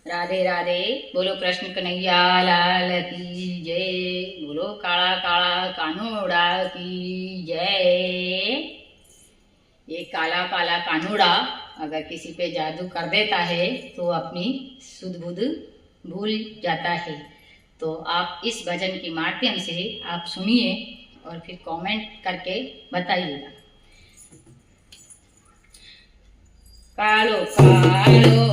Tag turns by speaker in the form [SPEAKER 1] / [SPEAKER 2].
[SPEAKER 1] राधे राधे। बोलो कृष्ण कन्हैया लाल की जय। बोलो काला काला कानूड़ा की जय। ये काला काला कानूड़ा अगर किसी पे जादू कर देता है तो अपनी सुध बुध भूल जाता है। तो आप इस भजन के माध्यम से आप सुनिए और फिर कमेंट करके बताइएगा। कालो कालो